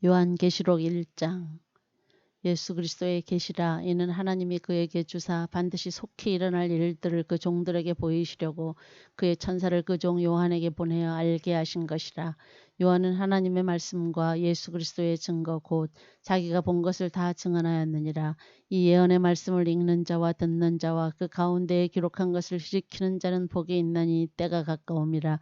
요한계시록 1장. 예수 그리스도의 계시라. 이는 하나님이 그에게 주사 반드시 속히 일어날 일들을 그 종들에게 보이시려고 그의 천사를 그 종 요한에게 보내어 알게 하신 것이라. 요한은 하나님의 말씀과 예수 그리스도의 증거 곧 자기가 본 것을 다 증언하였느니라. 이 예언의 말씀을 읽는 자와 듣는 자와 그 가운데에 기록한 것을 지키는 자는 복이 있나니 때가 가까움이라.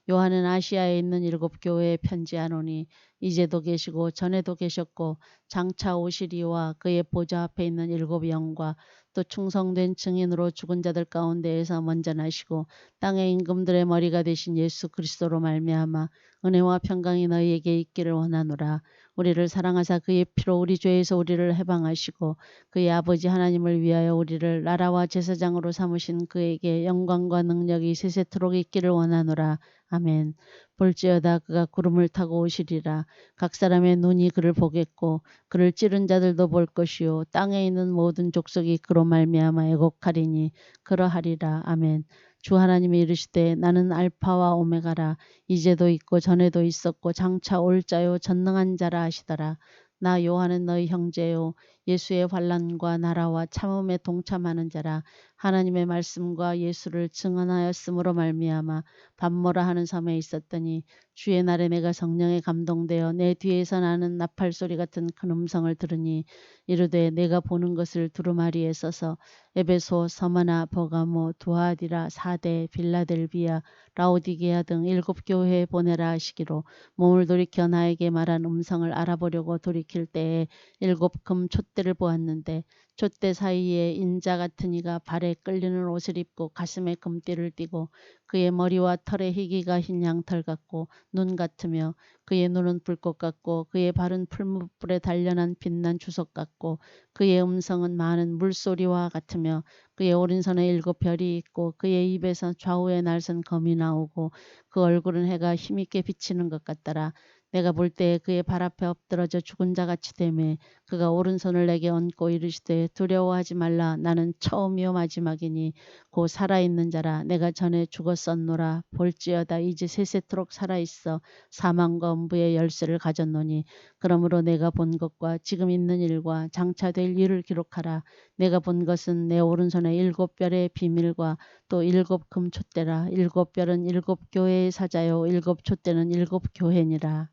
요한은 아시아에 있는 7 교회에 편지하노니 이제도 계시고 전에도 계셨고 장차 오시리와 그의 보좌 앞에 있는 7 영과 또 충성된 증인으로 죽은 자들 가운데에서 먼저 나시고 땅의 임금들의 머리가 되신 예수 그리스도로 말미암아 은혜와 평강이 너희에게 있기를 원하노라. 우리를 사랑하사 그의 피로 우리 죄에서 우리를 해방하시고 그의 아버지 하나님을 위하여 우리를 나라와 제사장으로 삼으신 그에게 영광과 능력이 세세토록 있기를 원하노라. 아멘. 볼지어다 그가 구름을 타고 오시리라. 각 사람의 눈이 그를 보겠고 그를 찌른 자들도 볼 것이요 땅에 있는 모든 족속이 그로 말미암아 애곡하리니 그러하리라. 아멘. 주 하나님이 이르시되 나는 알파와 오메가라. 이제도 있고 전에도 있었고 장차 올 자요 전능한 자라 하시더라. 나 요한은 너희 형제요 예수의 환난과 나라와 참음에 동참하는 자라. 하나님의 말씀과 예수를 증언하였으므로 말미암아 밤모라 하는 섬에 있었더니 주의 날에 내가 성령에 감동되어 내 뒤에서 나는 나팔 소리 같은 큰 음성을 들으니 이르되 내가 보는 것을 두루마리에 써서 에베소, 서머나, 버가모, 두아디라, 사대, 빌라델비아, 라오디게아 등 7 교회에 보내라 하시기로 몸을 돌이켜 나에게 말한 음성을 알아보려고 돌이킬 때에 7 금 촛대를 보았는데 촛대 사이에 인자 같은 이가 발에 끌리는 옷을 입고 가슴에 금띠를 띠고 그의 머리와 털의 희기가 흰 양털 같고 눈 같으며 그의 눈은 불꽃 같고 그의 발은 풀무불에 단련한 빛난 주석 같고 그의 음성은 많은 물소리와 같으며 그의 오른손에 7 별이 있고 그의 입에서 좌우에 날선 검이 나오고 그 얼굴은 해가 힘있게 비치는 것 같더라. 내가 볼 때에 그의 발 앞에 엎드러져 죽은 자같이 되매 그가 오른손을 내게 얹고 이르시되 두려워하지 말라. 나는 처음이요 마지막이니 곧 살아있는 자라. 내가 전에 죽었었노라. 볼지어다 이제 세세토록 살아있어 사망과 음부의 열쇠를 가졌노니 그러므로 내가 본 것과 지금 있는 일과 장차 될 일을 기록하라. 내가 본 것은 내 오른손에 7 별의 비밀과 또 7 금촛대라. 7 별은 7 교회의 사자요 7 촛대는 7 교회니라.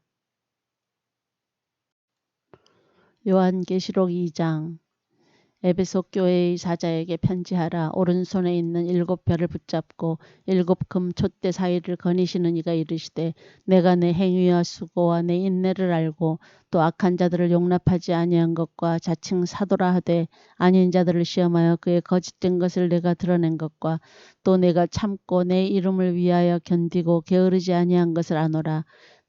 요한계시록 2장. 에베소 교회의 사자에게 편지하라. 오른손에 있는 7 별을 붙잡고 7 금 촛대 사이를 거니시는 이가 이르시되 내가 내 행위와 수고와 내 인내를 알고 또 악한 자들을 용납하지 아니한 것과 자칭 사도라 하되 아닌 자들을 시험하여 그의 거짓된 것을 내가 드러낸 것과 또 내가 참고 내 이름을 위하여 견디고 게으르지 아니한 것을 아노라.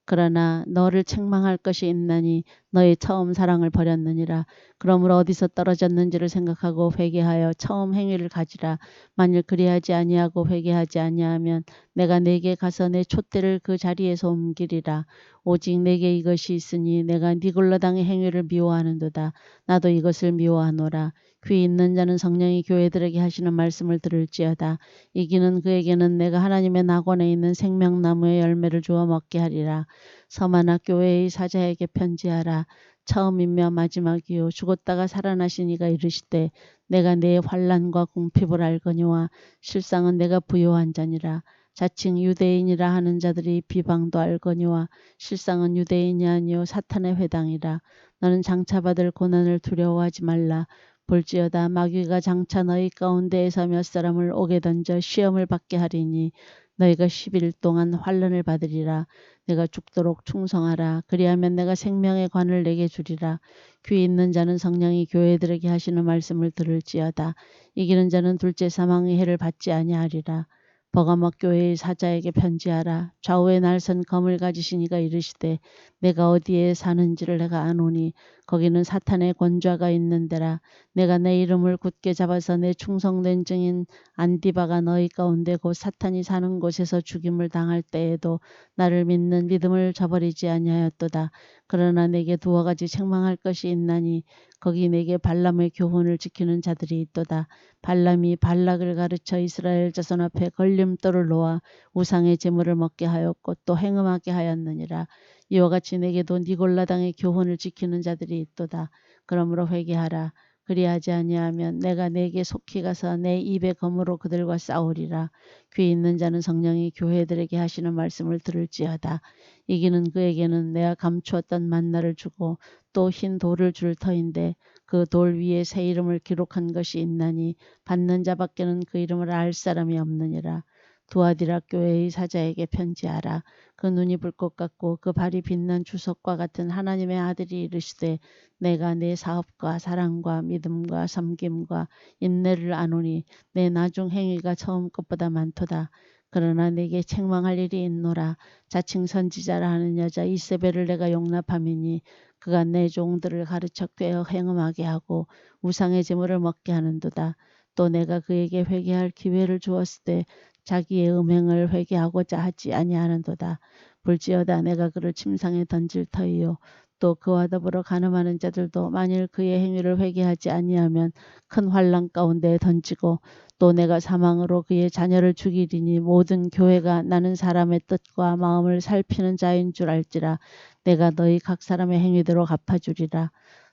그러나 너를 책망할 것이 있나니 너의 처음 사랑을 버렸느니라. 그러므로 어디서 떨어졌는지를 생각하고 회개하여 처음 행위를 가지라. 만일 그리하지 아니하고 회개하지 아니하면 내가 네게 가서 내 촛대를 그 자리에서 옮기리라. 오직 내게 이것이 있으니 내가 니골라당의 행위를 미워하는도다. 나도 이것을 미워하노라. 귀 있는 자는 성령이 교회들에게 하시는 말씀을 들을지어다. 이기는 그에게는 내가 하나님의 낙원에 있는 생명나무의 열매를 주어 먹게 하리라. 서마나 교회의 사자에게 편지하라. 처음이며 마지막이요 죽었다가 살아나신 이가 이르시되 내가 네 환난과 궁핍을 알거니와 실상은 내가 부요한 자니라. 자칭 유대인이라 하는 자들이 비방도 알거니와 실상은 유대인이 아니요 사탄의 회당이라. 너는 장차 받을 고난을 두려워하지 말라. 볼지어다 마귀가 장차 너희 가운데에서 몇 사람을 옥에 던져 시험을 받게 하리니 너희가 10일 동안 환난을 받으리라. 내가 죽도록 충성하라. 그리하면 내가 생명의 관을 내게 주리라. 귀 있는 자는 성령이 교회들에게 하시는 말씀을 들을지어다. 이기는 자는 둘째 사망의 해를 받지 아니하리라. 버가모 교회의 사자에게 편지하라. 좌우에 날선 검을 가지신 이가 이르시되 내가 어디에 사는지를 내가 아노니 거기는 사탄의 권좌가 있는 데라. 내가 내 이름을 굳게 잡아서 내 충성된 증인 안디바가 너희 가운데 곧 사탄이 사는 곳에서 죽임을 당할 때에도 나를 믿는 믿음을 저버리지 아니하였도다. 그러나 내게 2 가지 책망할 것이 있나니 거기 내게 발람의 교훈을 지키는 자들이 있도다. 발람이 발락을 가르쳐 이스라엘 자손 앞에 걸림돌을 놓아 우상의 제물을 먹게 하였고 또 행음하게 하였느니라. 이와 같이 내게도 니골라당의 교훈을 지키는 자들이 있도다. 그러므로 회개하라. 그리하지 아니하면 내가 내게 속히 가서 내 입의 검으로 그들과 싸우리라. 귀 있는 자는 성령이 교회들에게 하시는 말씀을 들을지어다. 이기는 그에게는 내가 감추었던 만나를 주고 또 흰 돌을 줄 터인데 그 돌 위에 새 이름을 기록한 것이 있나니 받는 자밖에는 그 이름을 알 사람이 없느니라. 두아디라 교회의 사자에게 편지하라. 그 눈이 불꽃 같고 그 발이 빛난 주석과 같은 하나님의 아들이 이르시되 내가 내 사업과 사랑과 믿음과 섬김과 인내를 아노니 내 나중 행위가 처음 것보다 많도다. 그러나 내게 책망할 일이 있노라. 자칭 선지자라 하는 여자 이세벨을 내가 용납함이니 그가 내 종들을 가르쳐 꾀어 행음하게 하고 우상의 제물을 먹게 하는도다. 또 내가 그에게 회개할 기회를 주었을 때 자기의 음행을 회개하고자 하지 아니하는도다. 볼지어다 내가 그를 침상에 던질 터이요 또 그와 더불어 간음하는 자들도 만일 그의 행위를 회개하지 아니하면 큰 환난 가운데 던지고 또 내가 사망으로 그의 자녀를 죽이리니 모든 교회가 나는 사람의 뜻과 마음을 살피는 자인 줄 알지라. 내가 너희 각 사람의 행위대로 갚아주리라.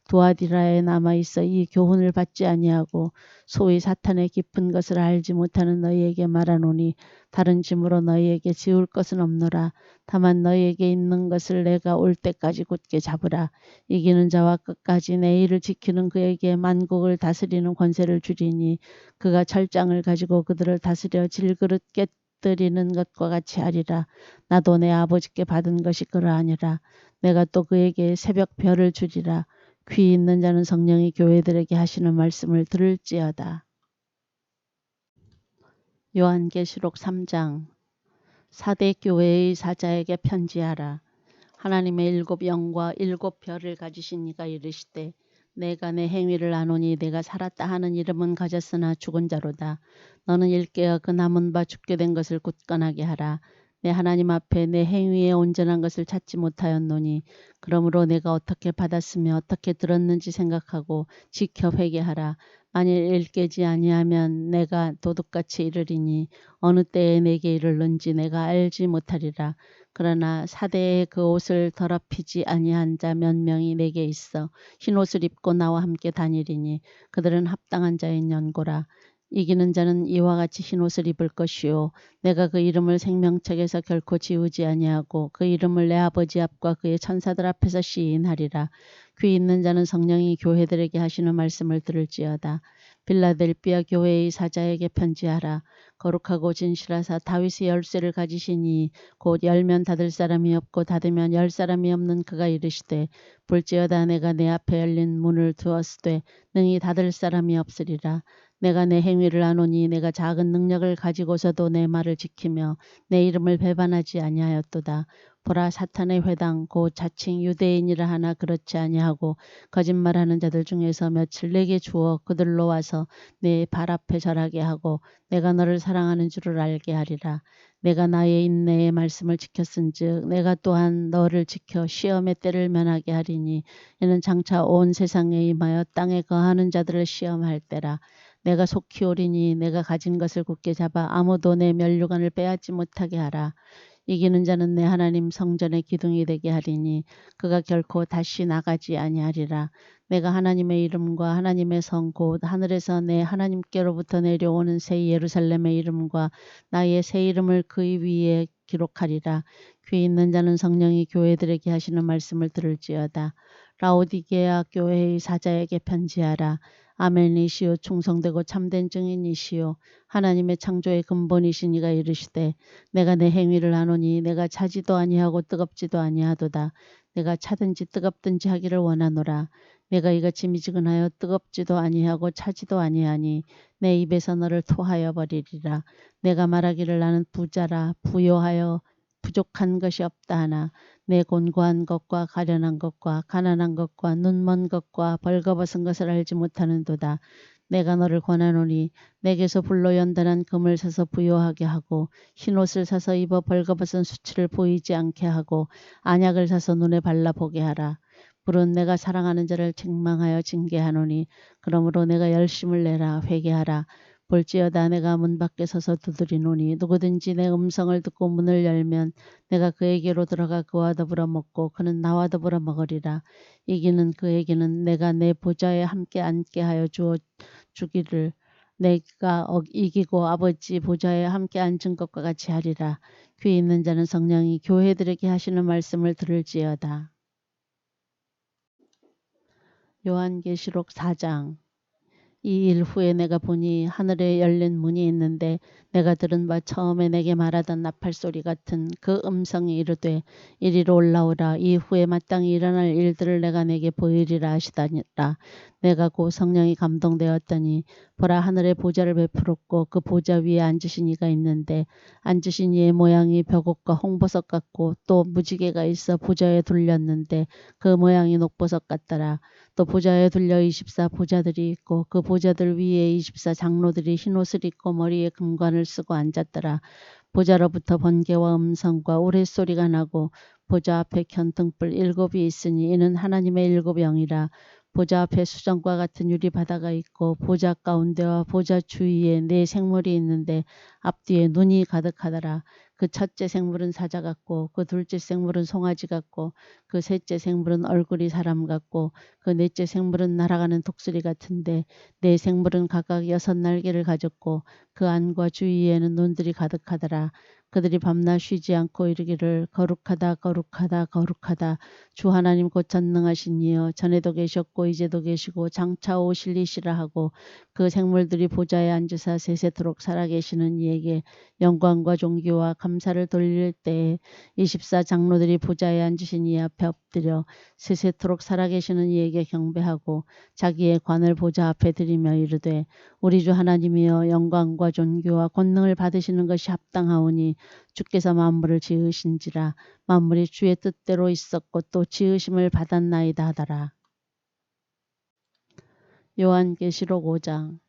두아디라에 남아있어 이 교훈을 받지 아니하고 소위 사탄의 깊은 것을 알지 못하는 너희에게 말하노니 다른 짐으로 너희에게 지울 것은 없노라. 다만 너희에게 있는 것을 내가 올 때까지 굳게 잡으라. 이기는 자와 끝까지 내 일을 지키는 그에게 만국을 다스리는 권세를 주리니 그가 철장을 가지고 그들을 다스려 질그릇 깨뜨리는 것과 같이 하리라. 나도 내 아버지께 받은 것이 그러하니라. 내가 또 그에게 새벽 별을 주리라. 귀 있는 자는 성령이 교회들에게 하시는 말씀을 들을지어다. 요한계시록 3장. 사대 교회의 사자에게 편지하라. 하나님의 일곱 영과 일곱 별을 가지신 이가 이르시되 내가 내 행위를 아노니 내가 살았다 하는 이름은 가졌으나 죽은 자로다. 너는 일깨어 그 남은 바 죽게 된 것을 굳건하게 하라. 내 하나님 앞에 내 행위에 온전한 것을 찾지 못하였노니 그러므로 내가 어떻게 받았으며 어떻게 들었는지 생각하고 지켜 회개하라. 만일 일깨지 아니하면 내가 도둑같이 이르리니 어느 때에 내게 이르는지 내가 알지 못하리라. 그러나 사대에 그 옷을 더럽히지 아니한 자 몇 명이 내게 있어 흰옷을 입고 나와 함께 다니리니 그들은 합당한 자인 연고라. 이기는 자는 이와 같이 흰옷을 입을 것이요 내가 그 이름을 생명책에서 결코 지우지 아니하고 그 이름을 내 아버지 앞과 그의 천사들 앞에서 시인하리라. 귀 있는 자는 성령이 교회들에게 하시는 말씀을 들을지어다. 빌라델비아 교회의 사자에게 편지하라. 거룩하고 진실하사 다윗의 열쇠를 가지시니 곧 열면 닫을 사람이 없고 닫으면 열 사람이 없는 그가 이르시되 볼지어다 내가 내 앞에 열린 문을 두었으되 능히 닫을 사람이 없으리라. 내가 내 행위를 아노니 내가 작은 능력을 가지고서도 내 말을 지키며 내 이름을 배반하지 아니하였도다. 보라 사탄의 회당 곧 자칭 유대인이라 하나 그렇지 아니하고 거짓말하는 자들 중에서 며칠 내게 주어 그들로 와서 내 발 앞에 절하게 하고 내가 너를 사랑하는 줄을 알게 하리라. 내가 나의 인내의 말씀을 지켰은즉 내가 또한 너를 지켜 시험의 때를 면하게 하리니 이는 장차 온 세상에 임하여 땅에 거하는 자들을 시험할 때라. 내가 속히 오리니 내가 가진 것을 굳게 잡아 아무도 내 면류관을 빼앗지 못하게 하라. 이기는 자는 내 하나님 성전의 기둥이 되게 하리니 그가 결코 다시 나가지 아니하리라. 내가 하나님의 이름과 하나님의 성 곧 하늘에서 내 하나님께로부터 내려오는 새 예루살렘의 이름과 나의 새 이름을 그 위에 기록하리라. 귀 있는 자는 성령이 교회들에게 하시는 말씀을 들을지어다. 라오디게아 교회의 사자에게 편지하라. 아멘이시오 충성되고 참된 증인이시오 하나님의 창조의 근본이신 이가 이르시되 내가 내 행위를 아노니 내가 차지도 아니하고 뜨겁지도 아니하도다. 내가 차든지 뜨겁든지 하기를 원하노라. 내가 이같이 미지근하여 뜨겁지도 아니하고 차지도 아니하니 내 입에서 너를 토하여 버리리라. 내가 말하기를 나는 부자라 부요하여 부족한 것이 없다 하나 내 곤고한 것과 가련한 것과 가난한 것과 눈먼 것과 벌거벗은 것을 알지 못하는도다. 내가 너를 권하노니 내게서 불로 연단한 금을 사서 부요하게 하고 흰옷을 사서 입어 벌거벗은 수치를 보이지 않게 하고 안약을 사서 눈에 발라보게 하라. 불은 내가 사랑하는 자를 책망하여 징계하노니 그러므로 내가 열심을 내라 회개하라. 볼지어다 내가 문 밖에 서서 두드리노니 누구든지 내 음성을 듣고 문을 열면 내가 그에게로 들어가 그와 더불어 먹고 그는 나와 더불어 먹으리라. 이기는 그에게는 내가 내 보좌에 함께 앉게 하여 주기를 내가 이기고 아버지 보좌에 함께 앉은 것과 같이 하리라. 귀 있는 자는 성령이 교회들에게 하시는 말씀을 들을지어다. 요한계시록 4장. 이 일 후에 내가 보니 하늘에 열린 문이 있는데 내가 들은 바 처음에 내게 말하던 나팔 소리 같은 그 음성이 이르되 이리로 올라오라. 이후에 마땅히 일어날 일들을 내가 내게 보이리라 하시다니라. 내가 곧 성령이 감동되었더니 보라 하늘에 보좌를 베풀었고 그 보좌 위에 앉으신 이가 있는데 앉으신 이의 모양이 벽옥과 홍보석 같고 또 무지개가 있어 보좌에 둘렸는데 그 모양이 녹보석 같더라. 또 보좌에 둘려 24 보좌들이 있고 그 보좌들 위에 24 장로들이 흰옷을 입고 머리에 금관을 쓰고 앉았더라. 보좌로부터 번개와 음성과 우레소리가 나고 보좌 앞에 켠 등불 7이 있으니 이는 하나님의 7 영이라. 보좌 앞에 수정과 같은 유리 바다가 있고 보좌 가운데와 보좌 주위에 4 생물이 있는데 앞뒤에 눈이 가득하더라. 그 첫째 생물은 사자 같고 그 둘째 생물은 송아지 같고 그 셋째 생물은 얼굴이 사람 같고 그 넷째 생물은 날아가는 독수리 같은데 4 생물은 각각 6 날개를 가졌고 그 안과 주위에는 눈들이 가득하더라. 그들이 밤낮 쉬지 않고 이르기를 거룩하다 거룩하다 거룩하다 주 하나님 곧 전능하신 이여 전에도 계셨고 이제도 계시고 장차 오실 이시라 하고 그 생물들이 보좌에 앉으사 세세토록 살아계시는 이에게 영광과 존귀와 감사를 돌릴 때에 24 장로들이 보좌에 앉으신 이 앞에 엎드려 세세토록 살아계시는 이에게 경배하고 자기의 관을 보좌 앞에 드리며 이르되 우리 주 하나님이여 영광과 존귀와 권능을 받으시는 것이 합당하오니 주께서 만물을 지으신지라. 만물이 주의 뜻대로 있었고 또 지으심을 받았나이다 하더라. 요한계시록 5장.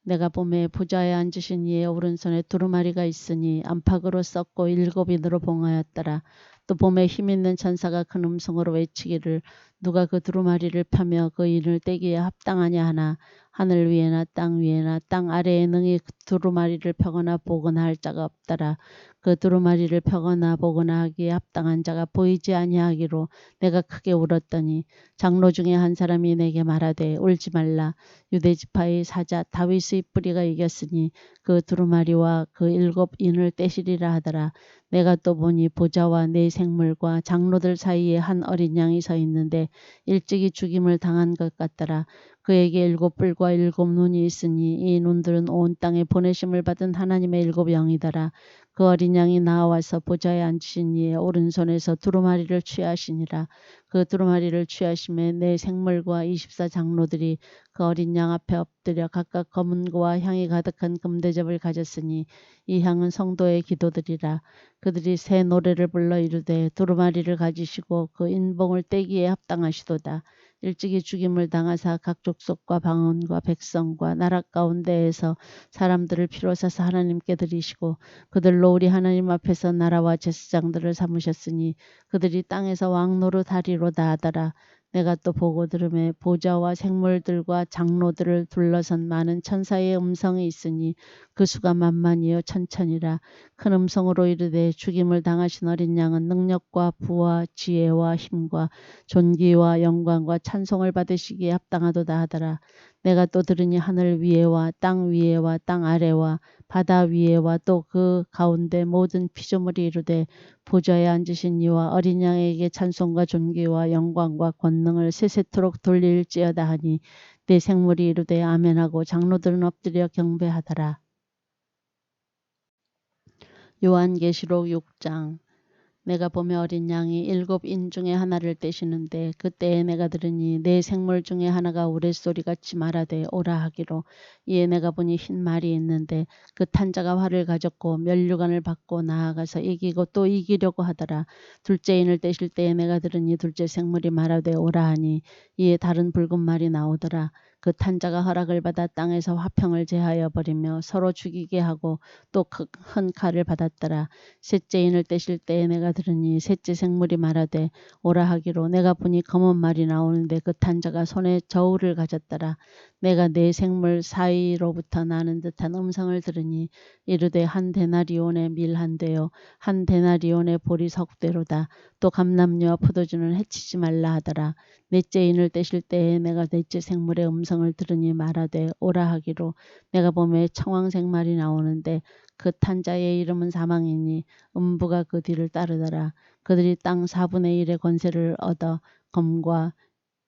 내가 보매 보좌에 앉으신 이의 오른손에 두루마리가 있으니 안팎으로 썩고 7인으로 봉하였더라. 또 보매 힘있는 천사가 큰 음성으로 외치기를 누가 그 두루마리를 펴며 그 인을 떼기에 합당하냐 하나 하늘 위에나 땅 위에나 땅 아래에 능히 그 두루마리를 펴거나 보거나 할 자가 없더라. 그 두루마리를 펴거나 보거나 하기에 합당한 자가 보이지 아니하기로 내가 크게 울었더니 장로 중에 한 사람이 내게 말하되 울지 말라. 유대지파의 사자 다윗의 뿌리가 이겼으니 그 두루마리와 그 7인을 떼시리라 하더라. 내가 또 보니 보좌와 4 생물과 장로들 사이에 한 어린 양이 서 있는데 일찍이 죽임을 당한 것 같더라. 그에게 7 뿔과 7 눈이 있으니 이 눈들은 온 땅에 보내심을 받은 하나님의 7 영이더라. 그 어린 양이 나와서 보좌에 앉으신 이의 오른손에서 두루마리를 취하시니라. 그 두루마리를 취하심에 4 생물과 24 장로들이 그 어린 양 앞에 엎드려 각각 검은 고와 향이 가득한 금대접을 가졌으니 이 향은 성도의 기도들이라. 그들이 새 노래를 불러 이르되 두루마리를 가지시고 그 인봉을 떼기에 합당하시도다. 일찍이 죽임을 당하사 각 족속과 방언과 백성과 나라 가운데에서 사람들을 피로 사서 하나님께 드리시고 그들로 우리 하나님 앞에서 나라와 제사장들을 삼으셨으니 그들이 땅에서 왕 노릇하리로다 하더라. 내가 또 보고 들음에 보좌와 생물들과 장로들을 둘러선 많은 천사의 음성이 있으니 그 수가 만만이요 천천이라. 큰 음성으로 이르되 죽임을 당하신 어린 양은 능력과 부와 지혜와 힘과 존귀와 영광과 찬송을 받으시기에 합당하도다 하더라. 내가 또 들으니 하늘 위에와 땅 아래와 바다 위에와 또 그 가운데 모든 피조물이 이르되 보좌에 앉으신 이와 어린 양에게 찬송과 존귀와 영광과 권능을 세세토록 돌릴지어다 하니 내 생물이 이르되 아멘하고 장로들은 엎드려 경배하더라. 요한계시록 6장. 내가 보며 어린 양이 7인 중에 하나를 떼시는데 그때에 내가 들으니 4 생물 중에 하나가 우레소리같이 말하되 오라 하기로 이에 내가 보니 흰 말이 있는데 그 탄 자가 활을 가졌고 면류관을 받고 나아가서 이기고 또 이기려고 하더라. 둘째 인을 떼실 때에 내가 들으니 둘째 생물이 말하되 오라 하니 이에 다른 붉은 말이 나오더라. 그 탄자가 허락을 받아 땅에서 화평을 제하여 버리며 서로 죽이게 하고 또 큰 칼을 받았더라. 셋째 인을 떼실 때에 내가 들으니 셋째 생물이 말하되 오라 하기로 내가 보니 검은 말이 나오는데 그 탄자가 손에 저울을 가졌더라. 내가 네 생물 사이로부터 나는 듯한 음성을 들으니 이르되 한 데나리온의 밀 한 대요 한 데나리온의 보리 석대로다. 또 감람류와 포도주는 해치지 말라 하더라. 넷째 인을 떼실 때에 내가 넷째 생물의 음성을 들으니 말하되 오라 하기로 내가 보매 청황색 말이 나오는데 그 탄자의 이름은 사망이니 음부가 그 뒤를 따르더라. 그들이 땅 4분의 1의 권세를 얻어 검과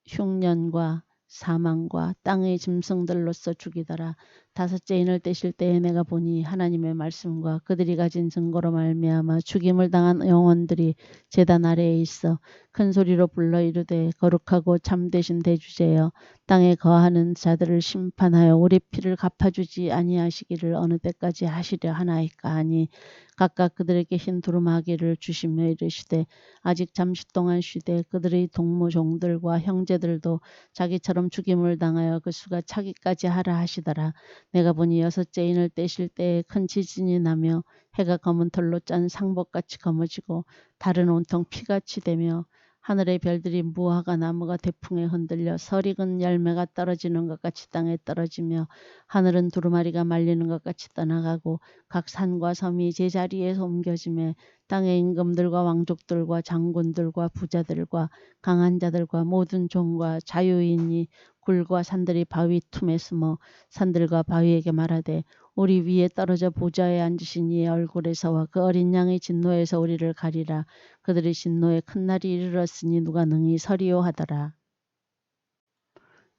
흉년과 사망과 땅의 짐승들로서 죽이더라. 다섯째 인을 떼실 때에 내가 보니 하나님의 말씀과 그들이 가진 증거로 말미암아 죽임을 당한 영혼들이 제단 아래에 있어 큰 소리로 불러 이르되 거룩하고 참되신 대주제여 땅에 거하는 자들을 심판하여 우리 피를 갚아주지 아니하시기를 어느 때까지 하시려 하나이까 하니 각각 그들에게 흰 두루마기를 주시며 이르시되 아직 잠시 동안 쉬되 그들의 동무 종들과 형제들도 자기처럼 죽임을 당하여 그 수가 차기까지 하라 하시더라. 내가 보니 여섯째 인을 떼실 때에 큰 지진이 나며 해가 검은 털로 짠 상복같이 검어지고 달은 온통 피같이 되며 하늘의 별들이 무화과 나무가 대풍에 흔들려 설익은 열매가 떨어지는 것 같이 땅에 떨어지며 하늘은 두루마리가 말리는 것 같이 떠나가고 각 산과 섬이 제자리에서 옮겨지며 땅의 임금들과 왕족들과 장군들과 부자들과 강한 자들과 모든 종과 자유인이 굴과 산들이 바위 틈에 숨어 산들과 바위에게 말하되 우리 위에 떨어져 보좌에 앉으신 이의 얼굴에서와 그 어린 양의 진노에서 우리를 가리라. 그들의 진노에 큰 날이 이르렀으니 누가 능히 서리요 하더라.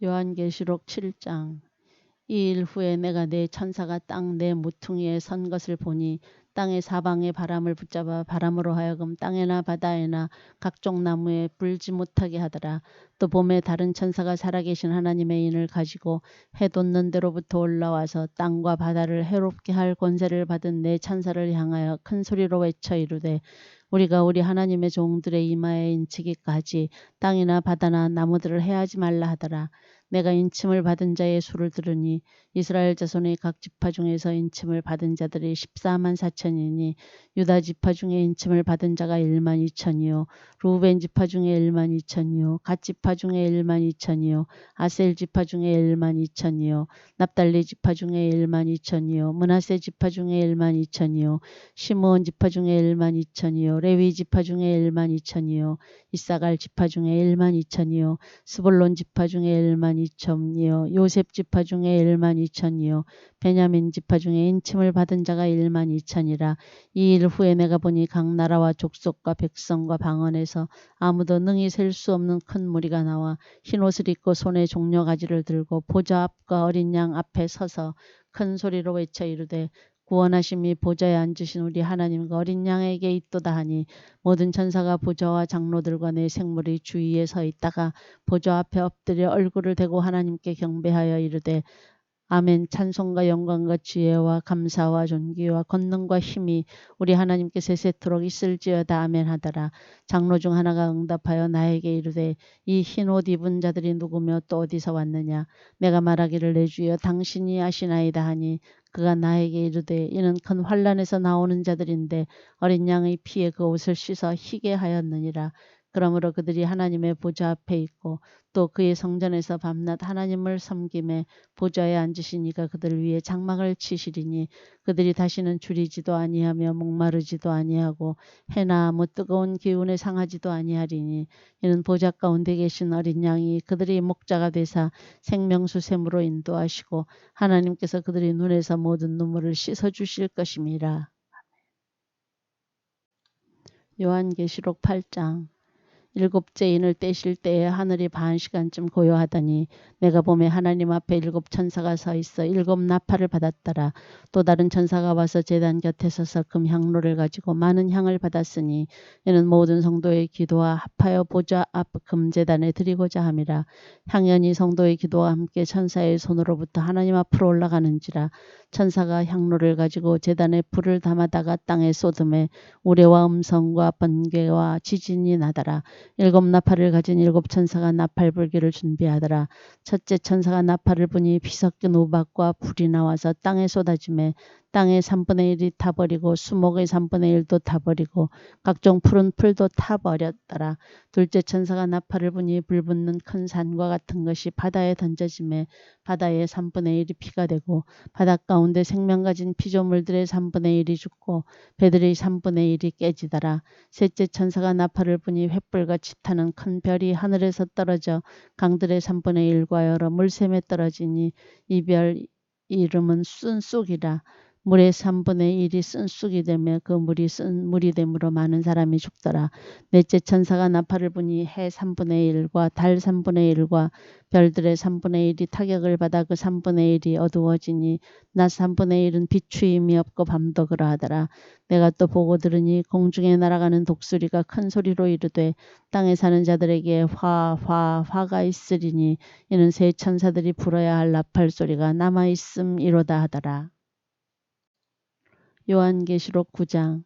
요한계시록 7장. 이 일 후에 내가 네 천사가 땅 네 모퉁이에 선 것을 보니 땅의 사방에 바람을 붙잡아 바람으로 하여금 땅에나 바다에나 각종 나무에 불지 못하게 하더라. 또 봄에 다른 천사가 살아계신 하나님의 인을 가지고 해 돋는 데로부터 올라와서 땅과 바다를 해롭게 할 권세를 받은 네 천사를 향하여 큰 소리로 외쳐 이르되 우리가 우리 하나님의 종들의 이마에 인치기까지 땅이나 바다나 나무들을 해하지 말라 하더라. 내가 인침을 받은 자의 수를 들으니 이스라엘 자손의 각 지파 중에서 인침을 받은 자들이 14만 4천이니 유다 지파 중에 인침을 받은 자가 1만 2천이요 루벤 지파 중에 1만 2천이요 갓 지파 중에 1만 2천이요 아셀 지파 중에 1만 2천이요 납달리 지파 중에 1만 2천이요 므낫세 지파 중에 1만 2천이요 시므온 지파 중에 1만 2천이요 레위 지파 중에 1만 2천이요 이사갈 지파 중에 1만 2천이요 스불론 지파 중에 1만 2천이요 요셉 지파 중에 1만 2천이요 베냐민 지파 중에 인침을 받은 자가 1만 2천이라. 이 일 후에 내가 보니 각 나라와 족속과 백성과 방언에서 아무도 능히 셀 수 없는 큰 무리가 나와 흰옷을 입고 손에 종려가지를 들고 보좌 앞과 어린 양 앞에 서서 큰 소리로 외쳐 이르되 구원하심이 보좌에 앉으신 우리 하나님과 어린 양에게 있도다 하니 모든 천사가 보좌와 장로들과 네 생물이 주위에 서 있다가 보좌 앞에 엎드려 얼굴을 대고 하나님께 경배하여 이르되 아멘. 찬송과 영광과 지혜와 감사와 존귀와 권능과 힘이 우리 하나님께 세세토록 있을지어다. 아멘 하더라. 장로 중 하나가 응답하여 나에게 이르되 이 흰 옷 입은 자들이 누구며 또 어디서 왔느냐. 내가 말하기를 내 주여 당신이 아시나이다 하니 그가 나에게 이르되 이는 큰 환란에서 나오는 자들인데 어린 양의 피에 그 옷을 씻어 희게 하였느니라. 그러므로 그들이 하나님의 보좌 앞에 있고 또 그의 성전에서 밤낮 하나님을 섬김에 보좌에 앉으신 이가 그들 위에 장막을 치시리니 그들이 다시는 줄이지도 아니하며 목마르지도 아니하고 해나 아무 뜨거운 기운에 상하지도 아니하리니 이는 보좌 가운데 계신 어린 양이 그들의 목자가 되사 생명수 샘으로 인도하시고 하나님께서 그들의 눈에서 모든 눈물을 씻어주실 것임이라. 요한계시록 8장. 일곱째 인을 떼실 때에 하늘이 반 시간쯤 고요하더니 내가 보매 하나님 앞에 일곱 천사가 서 있어 일곱 나팔을 받았더라. 또 다른 천사가 와서 제단 곁에 서서 금향로를 가지고 많은 향을 받았으니 이는 모든 성도의 기도와 합하여 보좌 앞 금제단에 드리고자 함이라. 향연이 성도의 기도와 함께 천사의 손으로부터 하나님 앞으로 올라가는지라. 천사가 향로를 가지고 제단에 불을 담아다가 땅에 쏟음에 우레와 음성과 번개와 지진이 나더라. 일곱 나팔을 가진 일곱 천사가 나팔 불기를 준비하더라. 첫째 천사가 나팔을 부니 피 섞인 우박과 불이 나와서 땅에 쏟아지매 땅의 3분의 1이 타버리고 수목의 3분의 1도 타버리고 각종 푸른 풀도 타버렸더라. 둘째 천사가 나팔을 부니 불붙는 큰 산과 같은 것이 바다에 던져지매 바다의 3분의 1이 피가 되고 바닷가운데 생명 가진 피조물들의 3분의 1이 죽고 배들의 3분의 1이 깨지더라. 셋째 천사가 나팔을 부니 횃불같이 타는 큰 별이 하늘에서 떨어져 강들의 3분의 1과 여러 물샘에 떨어지니 이 별 이름은 쓴쑥이라. 물의 3분의 1이 쓴쑥이 되며 그 물이 쓴 물이 되므로 많은 사람이 죽더라. 넷째 천사가 나팔을 부니 해 3분의 1과 달 3분의 1과 별들의 3분의 1이 타격을 받아 그 3분의 1이 어두워지니 낮 3분의 1은 비추임이 없고 밤도 그러하더라. 내가 또 보고 들으니 공중에 날아가는 독수리가 큰 소리로 이르되 땅에 사는 자들에게 화가 있으리니 이는 새 천사들이 불어야 할 나팔 소리가 남아있음이로다 하더라. 요한계시록 9장.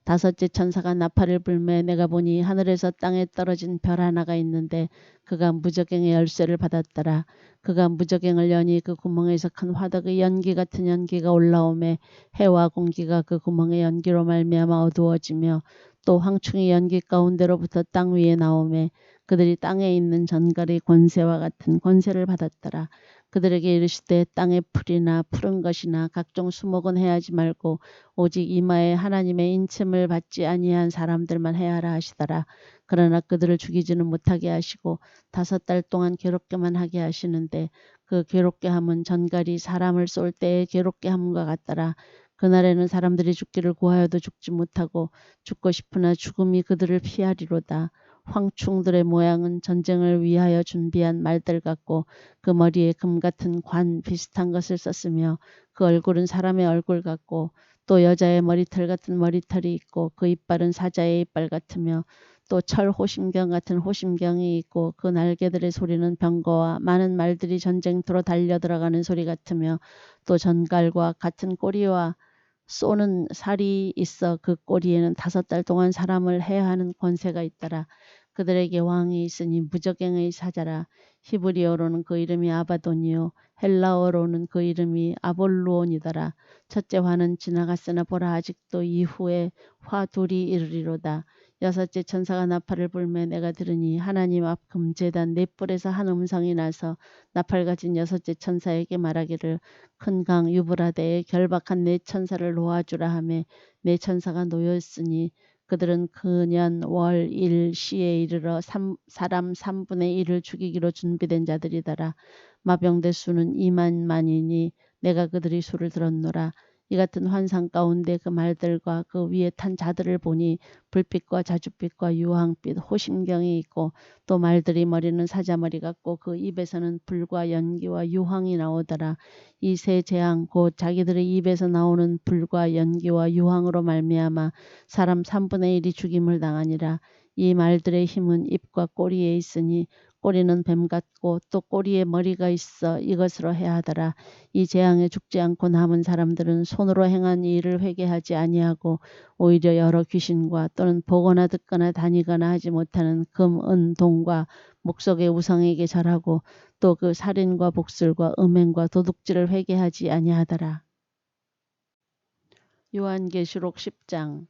다섯째 천사가 나팔을 불매 내가 보니 하늘에서 땅에 떨어진 별 하나가 있는데 그가 무저갱의 열쇠를 받았더라. 그가 무저갱을 여니 그 구멍에서 큰 화덕의 연기 같은 연기가 올라오매 해와 공기가 그 구멍의 연기로 말미암아 어두워지며 또 황충이 연기 가운데로부터 땅 위에 나오매 그들이 땅에 있는 전갈의 권세와 같은 권세를 받았더라. 그들에게 이르시되 땅의 풀이나 푸른 것이나 각종 수목은 해하지 말고 오직 이마에 하나님의 인침을 받지 아니한 사람들만 해하라 하시더라. 그러나 그들을 죽이지는 못하게 하시고 5달 동안 괴롭게만 하게 하시는데 그 괴롭게 함은 전갈이 사람을 쏠 때의 괴롭게 함과 같더라. 그날에는 사람들이 죽기를 구하여도 죽지 못하고 죽고 싶으나 죽음이 그들을 피하리로다. 황충들의 모양은 전쟁을 위하여 준비한 말들 같고 그 머리에 금 같은 관 비슷한 것을 썼으며 그 얼굴은 사람의 얼굴 같고 또 여자의 머리털 같은 머리털이 있고 그 이빨은 사자의 이빨 같으며 또 철 호심경 같은 호심경이 있고 그 날개들의 소리는 병거와 많은 말들이 전쟁터로 달려들어가는 소리 같으며 또 전갈과 같은 꼬리와 쏘는 살이 있어 그 꼬리에는 5달 동안 사람을 해야 하는 권세가 있더라. 그들에게 왕이 있으니 무저갱의 사자라. 히브리어로는 그 이름이 아바돈이요 헬라어로는 그 이름이 아볼루온이더라. 첫째 화는 지나갔으나 보라 아직도 이후에 화 둘이 이르리로다. 여섯째 천사가 나팔을 불매 내가 들으니 하나님 앞 금제단 네 뿔에서 한 음성이 나서 나팔 가진 여섯째 천사에게 말하기를 큰 강 유브라데에 결박한 네 천사를 놓아주라 하매 네 천사가 놓였으니 그들은 그년 월 일 시에 이르러 사람 3분의 1을 죽이기로 준비된 자들이더라. 마병대 수는 2만만이니 내가 그들의 수를 들었노라. 이 같은 환상 가운데 그 말들과 그 위에 탄 자들을 보니 불빛과 자줏빛과 유황빛 호심경이 있고 또 말들이 머리는 사자머리 같고 그 입에서는 불과 연기와 유황이 나오더라. 이 세 재앙 곧 자기들의 입에서 나오는 불과 연기와 유황으로 말미암아 사람 3분의 1이 죽임을 당하니라. 이 말들의 힘은 입과 꼬리에 있으니 꼬리는 뱀 같고 또 꼬리에 머리가 있어 이것으로 해하더라. 이 재앙에 죽지 않고 남은 사람들은 손으로 행한 이 일을 회개하지 아니하고 오히려 여러 귀신과 또는 보거나 듣거나 다니거나 하지 못하는 금, 은, 동과 목석의 우상에게 절하고 또 그 살인과 복술과 음행과 도둑질을 회개하지 아니하더라. 요한계시록 10장.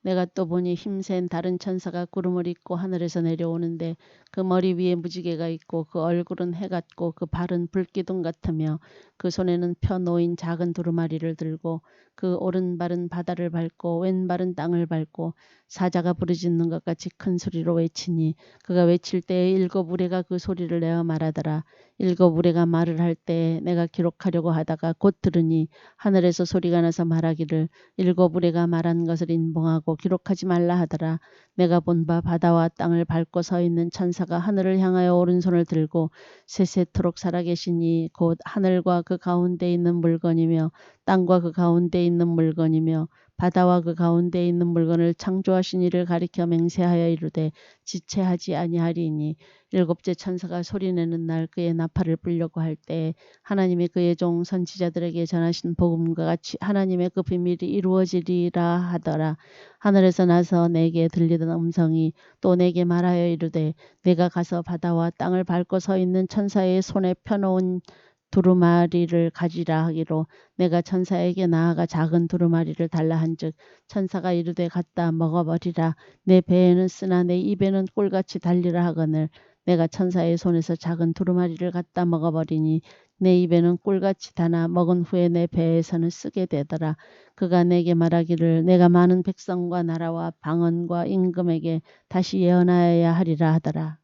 내가 또 보니 힘센 다른 천사가 구름을 입고 하늘에서 내려오는데 그 머리 위에 무지개가 있고 그 얼굴은 해 같고 그 발은 불기둥 같으며 그 손에는 펴 놓인 작은 두루마리를 들고 그 오른발은 바다를 밟고 왼발은 땅을 밟고 사자가 부르짖는 것 같이 큰 소리로 외치니 그가 외칠 때에 7 우레가 그 소리를 내어 말하더라. 7 우레가 말을 할 때에 내가 기록하려고 하다가 곧 들으니 하늘에서 소리가 나서 말하기를 7 우레가 말한 것을 인봉하고 기록하지 말라 하더라. 내가 본 바 바다와 땅을 밟고 서 있는 천사가 하늘을 향하여 오른손을 들고 세세토록 살아계시니 곧 하늘과 그 가운데 있는 물건이며 땅과 그 가운데 있는 물건이며 바다와 그 가운데 있는 물건을 창조하신 이를 가리켜 맹세하여 이르되 지체하지 아니하리니 일곱째 천사가 소리내는 날 그의 나팔을 불려고 할 때 하나님이 그의 종 선지자들에게 전하신 복음과 같이 하나님의 그 비밀이 이루어지리라 하더라. 하늘에서 나서 내게 들리던 음성이 또 내게 말하여 이르되 내가 가서 바다와 땅을 밟고 서 있는 천사의 손에 펴놓은 두루마리를 가지라 하기로 내가 천사에게 나아가 작은 두루마리를 달라 한즉 천사가 이르되 갖다 먹어버리라. 내 배에는 쓰나 내 입에는 꿀같이 달리라 하거늘 내가 천사의 손에서 작은 두루마리를 갖다 먹어버리니 내 입에는 꿀같이 다나 먹은 후에 내 배에서는 쓰게 되더라. 그가 내게 말하기를 내가 많은 백성과 나라와 방언과 임금에게 다시 예언하여야 하리라 하더라.